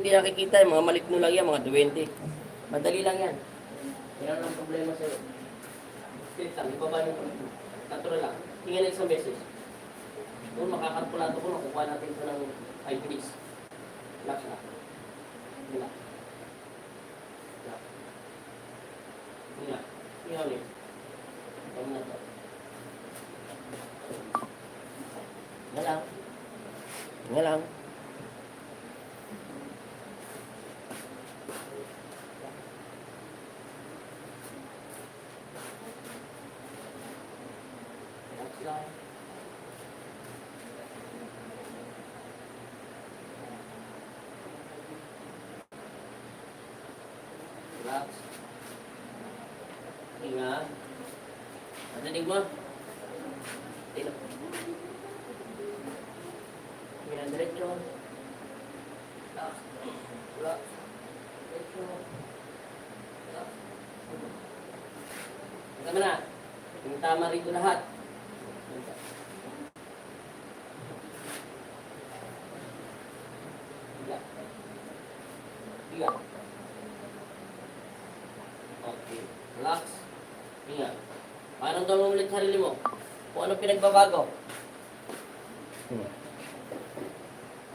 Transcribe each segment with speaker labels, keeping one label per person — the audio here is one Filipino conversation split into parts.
Speaker 1: hindi nakikita, yung mga maligno lang yan, mga 20. Madali lang yan. Yan ang problema sa'yo. Spirit lang, ibaba nyo. Natural lang. Tingnan na isang beses. Kung makakalkulato ko, makukuha natin ito ng 5 minutes. Relax na. Relax. Relax. Relax. Tingnan ulit. Ito na ito. Nga lang. Nga lang. Relax lang. Relax. Hinga. Nadinig mo? Tingnan. Hinga diretso. Relax. Relax. Diretso. Relax. Hanggang na. Yung tama rito lahat. Higa. Higa. Okay. Relax. Hinga. Paano daw mo ulit sarili mo? Kung anong pinagbabago?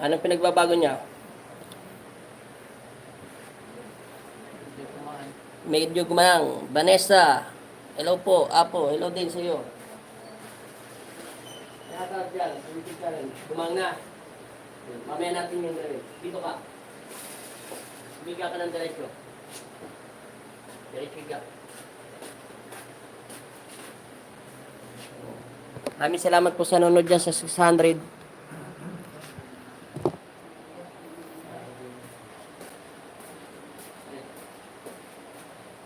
Speaker 1: Anong pinagbabago niya? Medyo gumang. Vanessa. Hello po. Apo. Hello din sa iyo. Nakakawag dyan. Sumitig ka rin. Gumang na. Mamaya natin yung gawin. Dito ka. Sumiga ka ng diretso. Diretso ka. Maraming salamat po sa nanonood dyan sa 600.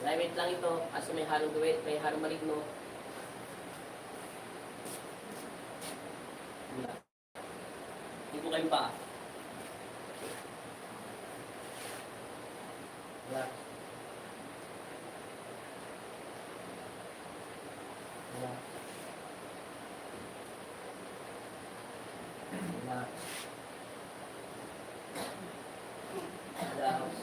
Speaker 1: Private lang ito kasi may halong gawin, may halong maligno. Hindi po kayong paa. Relax. Relax. Relax. Relax.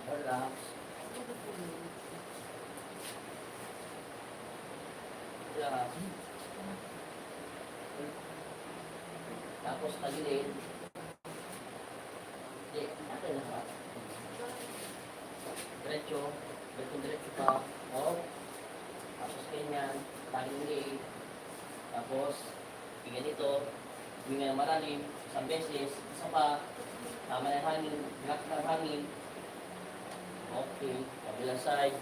Speaker 1: Relax. Relax. Tapos tagilid. Hindi, natin na ka. Diretso. Diretso pa. O. Tapos ganyan. Tagilid. Tapos, ganito. Huminga ng malalim. Isang beses. Isa pa. Tama ng hangin. Relax ng hangin. Okay. Kabilang side.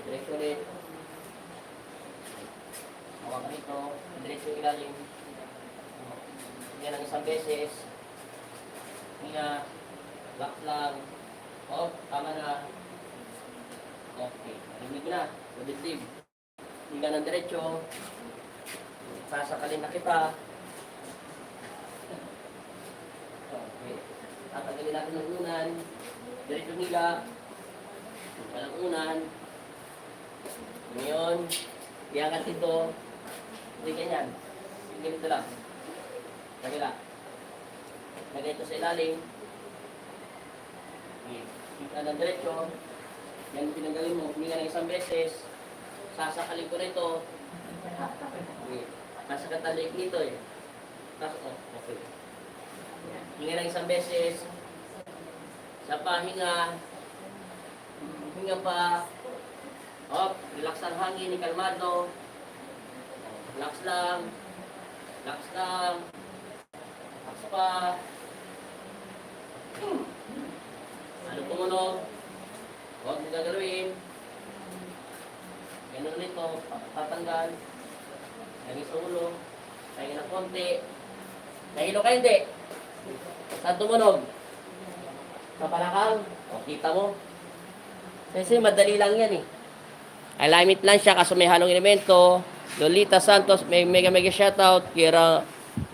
Speaker 1: Diretso ulit. Hawakan ito. Diretso yung ilalim. Yan ang isang beses. Hinga. Relax lang. Oh, tama na. Okay. Rinig na. Mabitib. Hinga ng diretso. Sasakalin na kita. Okay. Tatagalin natin ng unan. Diretso higa. Walang unan. Ngayon, iangat ito. Hindi ganyan. Ganito lang. Kagila. Lagay ito sa ilalim. Kita ng diretso. Yan pinanggalin mo. Huminga ng isang beses. Sasakalin ko na ito. Nasa katalik nito eh. Okay. Hinga ng isang beses. Sa pahinga. Hinga pa. Relax ang hangin, kalmado. Relax lang. Relax lang. Relax pa. Ano tumunog? Huwag mo gagawin. Ganun nito. Tatanggal. Lagi sa ulo. Tayo ng konti. Nahilo ka hindi? Saan tumunog? Sa palakang? O, kita mo. Kasi madali lang yan eh. Alignment lang siya kaso may halong elemento. Lolita Santos, may mega shoutout. Kira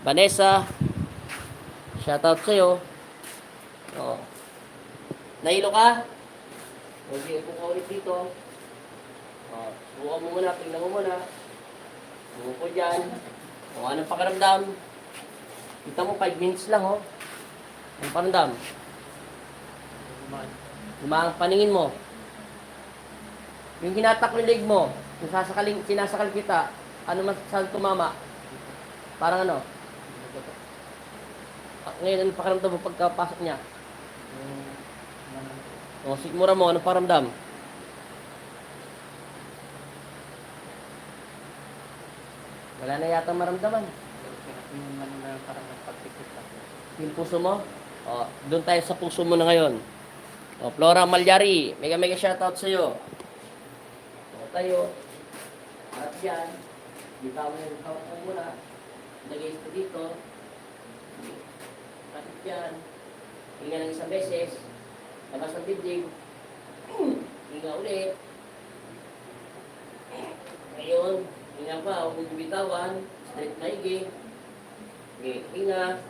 Speaker 1: Vanessa, shoutout sa'yo. O. Nahilo ka? O, sige, upo ka ulit dito. O, subukan mo muna, tingnan mo muna. Umupo dyan. Kung anong pakiramdam. Kita mo, 5 minutes lang, oh. Anong pakiramdam? Gumaang paningin mo. Yung ginatak ng leg mo, yung sinasakal kita, ano mas saan tumama? Parang ano? Ngayon, anong pakiramdam mo pagkapasok niya? O, sigmura mo, anong pakiramdam? Wala na yata maramdaman. Yung puso mo? O, doon tayo sa puso mo na ngayon. O, Flora Malyari, mega shoutout sa iyo. O, tayo. Harap yan. Bitaw mo yung kawat mo muna. Lagay ito dito. Kapit yan. Hinga ng isang beses. Labas ng dibdib. Hinga ulit. Ngayon, hinga pa. Huwag mong bitawan. Straight maigi. Okay, hinga.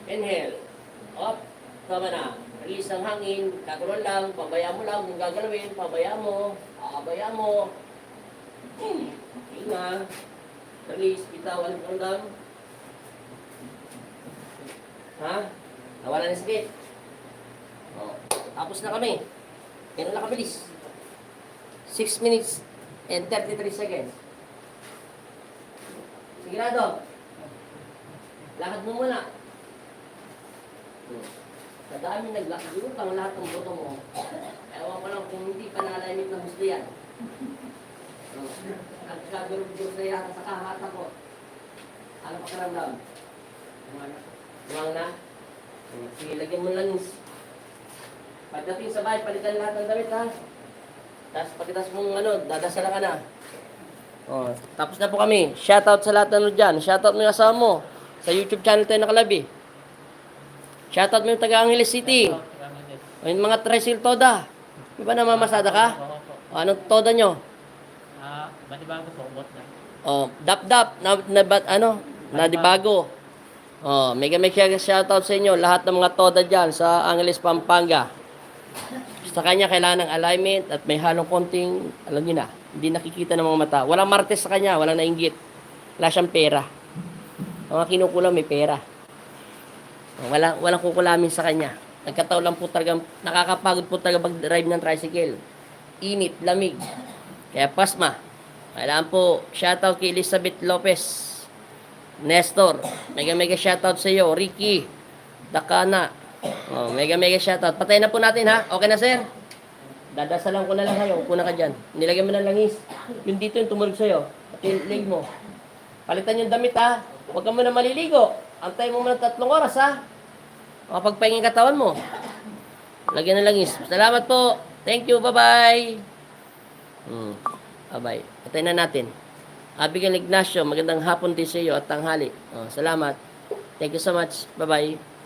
Speaker 1: Inhale. Up. Tama na. Release ng hangin. Kakulon lang. Pabaya mo lang. Kung gagalawin, pabaya mo. Akabaya mo. Hinga. Release. Bitawan. Kakulon. Ha? Nawala na sakit. O. Tapos na kami. Ganun lang kabilis. 6 minutes and 33 seconds. Sigurado. Lakad mo muna. Sa dami naglakad, yun lang lahat ng boto mo. Ewan ko lang kung hindi pa nalimit ng gusto yan. Nagkagurog-gurog na yata sa kahata ko. Ano pa karamdam? Umang na? Sige, lagyan mo lang. Pagdating sa bahay, palitan lahat ng damit ha. Tapos pagkitas mong dadasalan ka na. Oh, tapos na po kami. Shoutout sa lahat ng dyan. Shoutout mo yung asawa mo. Sa YouTube channel tayo nakalabi. Shoutout mo yung taga Angeles City. O yung mga Tresil Toda. Di ba namamasada ka? O anong Toda nyo?
Speaker 2: Madibago po, bot na.
Speaker 1: O, dap-dap. Nadibago. O, mega shoutout sa inyo. Lahat ng mga Toda dyan sa Angeles, Pampanga. Sa kanya kailangan ng alignment at may halong konting, alam niyo na, hindi nakikita ng mga mata. Walang martes sa kanya, walang nainggit. Wala siyang pera. Ang mga kinukulang may pera. Walang kukulamin sa kanya. Nagkataon lang po talaga, nakakapagod po talaga pag-drive ng tricycle. Init, lamig. Kaya pasma. Kailangan po, shoutout kay Elizabeth Lopez. Nestor, mega shoutout sa iyo. Ricky, Dakana. Oh, mega shoutout. Patayin na po natin ha. Okay na sir? Dadasalan ko na lang kayo. Kuna ka dyan. Nilagyan mo ng langis. Yung dito yung tumulog sa'yo. At yung leg mo. Palitan yung damit ha. Huwag ka muna maliligo. Antay mo muna 3 oras ha. Makapagpahingin katawan mo. Lagyan ng langis. Salamat po. Thank you. Bye-bye. Bye-bye. Patayin na natin. Abigail Ignacio, magandang hapon din sa iyo at tanghali. Salamat. Thank you so much. Bye-bye.